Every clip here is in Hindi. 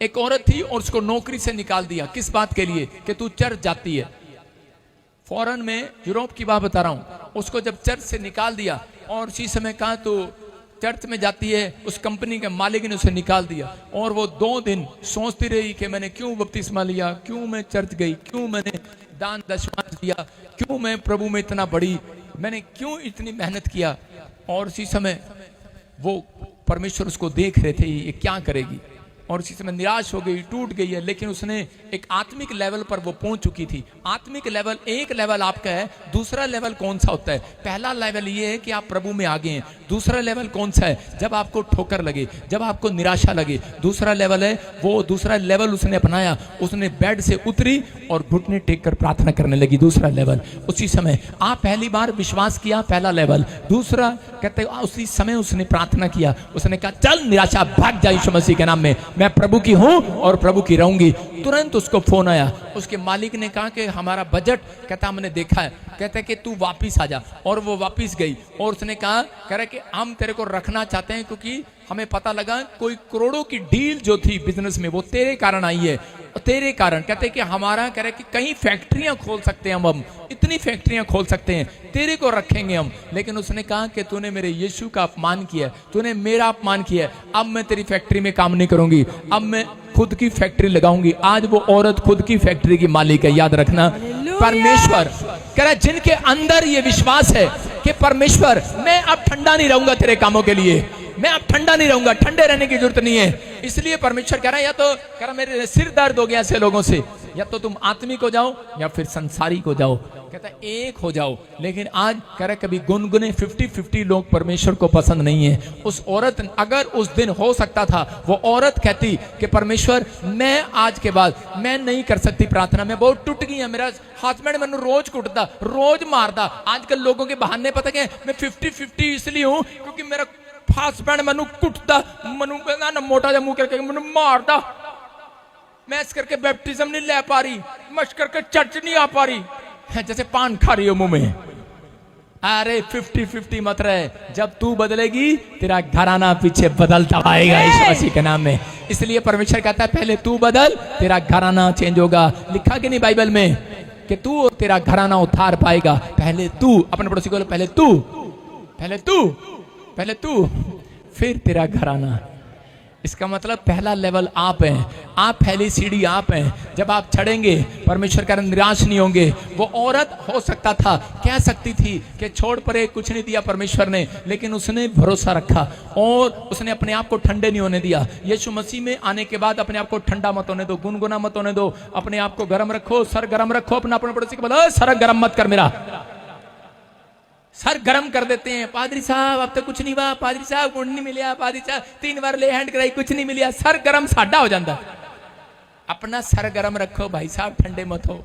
एक औरत थी और उसको नौकरी से निकाल दिया। किस बात के लिए? कि तू चर्च जाती है। फॉरेन में, यूरोप की बात बता रहा हूं। उसको जब चर्च से निकाल दिया और उसी समय कहा तो चर्च में जाती है, उस कंपनी के मालिक ने उसे निकाल दिया। और वो 2 दिन सोचती रही कि मैंने क्यों बपतिस्मा लिया, क्यों मैं चर्च गई, क्यों मैंने दान दशमांश दिया, क्यों मैं प्रभु में इतना बड़ी, मैंने क्यों इतनी मेहनत किया। और उसी समय वो परमेश्वर उसको देख रहे थे, ये क्या करेगी। और उसी समय निराश हो गई, टूट गई है। लेकिन उसने एक आत्मिक लेवल पर वो पहुंच चुकी थी। आत्मिक लेवल, एक लेवल आपका है, दूसरा लेवल कौन सा होता है? पहला लेवल ये है कि आप प्रभु में आगे हैं। दूसरा लेवल कौन सा है? जब आपको ठोकर लगे, जब आपको निराशा लगे। दूसरा लेवल है वो, दूसरा लेवल उसने अपनाया। उसने बेड से उतरी और घुटने टेक कर प्रार्थना करने लगी। दूसरा लेवल उसी समय। आप पहली बार विश्वास किया, पहला लेवल। दूसरा कहते उसी समय उसने प्रार्थना किया। उसने कहा चल निराशा भाग जा यीशु मसीह के नाम में, मैं प्रभु की हूं और प्रभु की रहूंगी। तुरंत उसको फोन आया। उसके मालिक ने कहा कि हमारा बजट, कहता हमने देखा है, कहते कि तू वापिस आ जा। और वो वापिस गई और उसने कहा, कह रहा कि हम तेरे को रखना चाहते हैं क्योंकि हमें पता लगा कोई करोड़ों की डील जो थी बिजनेस में वो तेरे कारण आई है, तेरे कारण। कहते कि हमारा, कह रहे कि कई फैक्ट्रियां खोल सकते हैं हम इतनी फैक्ट्रियां खोल सकते हैं, तेरे को रखेंगे हम। लेकिन उसने कहा कि तूने मेरे यीशु का अपमान किया, तूने मेरा अपमान किया, अब मैं तेरी फैक्ट्री में काम नहीं करूंगी, अब मैं खुद की फैक्ट्री लगाऊंगी। आज वो औरत खुद की फैक्ट्री की मालिक है, याद रखना। परमेश्वर कह रहा जिनके अंदर ये विश्वास है कि परमेश्वर मैं अब ठंडा नहीं रहूंगा तेरे कामों के लिए, मैं अब ठंडा नहीं रहूंगा, ठंडे रहने की जरूरत नहीं है। इसलिए परमेश्वर कह रहा है, या तो कह रहा मेरे सिर दर्द हो गया ऐसे लोगों से, या तो तुम आत्मिक हो जाओ या फिर संसारिक हो जाओ। कहता है एक हो जाओ। लेकिन आज कह रहा कभी गुनगुने 50-50 लोग परमेश्वर को पसंद नहीं है। उस औरत, अगर उस दिन हो सकता था वो औरत कहती कि परमेश्वर मैं आज के बाद मैं नहीं कर सकती प्रार्थना, मैं बहुत टूट गई है, मेरा हस्बैंड मैंने रोज कुटता, रोज मारता। आजकल लोगों के बहाने पता क्या, मैं 50-50 इसलिए हूं क्योंकि मेरा हस्बैंड मैनू कुटता, मनु ना मोटा जा मुंह करके मैनू मारता, मैं इस करके बैप्टिज्म नहीं ले पा रही, मश करके चर्च नहीं आ पा रही है, जैसे पान खा रही हो मुंह में। अरे 50-50 मत रहे, जब तू बदलेगी तेरा घराना पीछे बदलता आएगा यीशु मसीह के नाम में। इसलिए परमेश्वर कहता है पहले तू बदल, तेरा घराना चेंज होगा। लिखा कि नहीं बाइबल में कि तू और तेरा घराना उद्धार पाएगा। पहले तू, अपने पड़ोसी को पहले तू, पहले तू, पहले तू, फिर तेरा घराना। इसका मतलब पहला लेवल आप हैं, आप पहली सीढ़ी आप हैं। जब आप चढ़ेंगे परमेश्वर का निराश नहीं होंगे। वो औरत हो सकता था, कह सकती थी कि छोड़ परे, कुछ नहीं दिया परमेश्वर ने, लेकिन उसने भरोसा रखा और उसने अपने आप को ठंडे नहीं होने दिया। यीशु मसीह में आने के बाद अपने आप को ठंडा मत होने दो, गुनगुना मत होने दो, अपने आप को गर्म रखो, सर गर्म रखो। अपने पड़ोसी को बोलो सर गर्म मत कर, मेरा सर गरम कर देते हैं। पादरी साहब अब तक कुछ नहीं हुआ, पादरी साहब गुण नहीं मिलिया, पादरी साहब 3 बार ले हैंड कराई, कुछ नहीं मिलिया। सर गरम साडा हो जाता। अपना सर गरम रखो भाई साहब, ठंडे मत हो।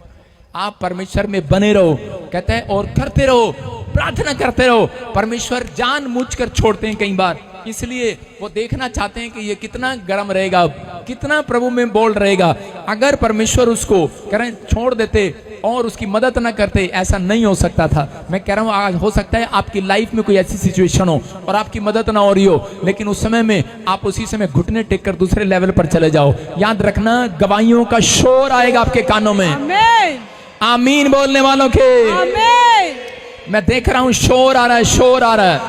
आप परमेश्वर में बने रहो, कहते हैं, और करते रहो, प्रार्थना करते रहो। परमेश्वर जानबूझकर छोड़ते हैं कई बार, इसलिए वो देखना चाहते हैं कि ये कितना गर्म रहेगा, कितना प्रभु में बोल रहेगा। अगर परमेश्वर उसको करें छोड़ देते और उसकी मदद ना करते, ऐसा नहीं हो सकता था। मैं कह रहा हूं आज हो सकता है आपकी लाइफ में कोई ऐसी सिचुएशन हो और आपकी मदद ना हो रही हो, लेकिन उस समय में आप उसी समय घुटने टेक कर दूसरे लेवल पर चले जाओ। याद रखना गवाहियों का शोर आएगा आपके कानों में। आमीन, आमीन बोलने वालों के। आमीन। मैं देख रहा हूं शोर आ रहा है, शोर आ रहा है।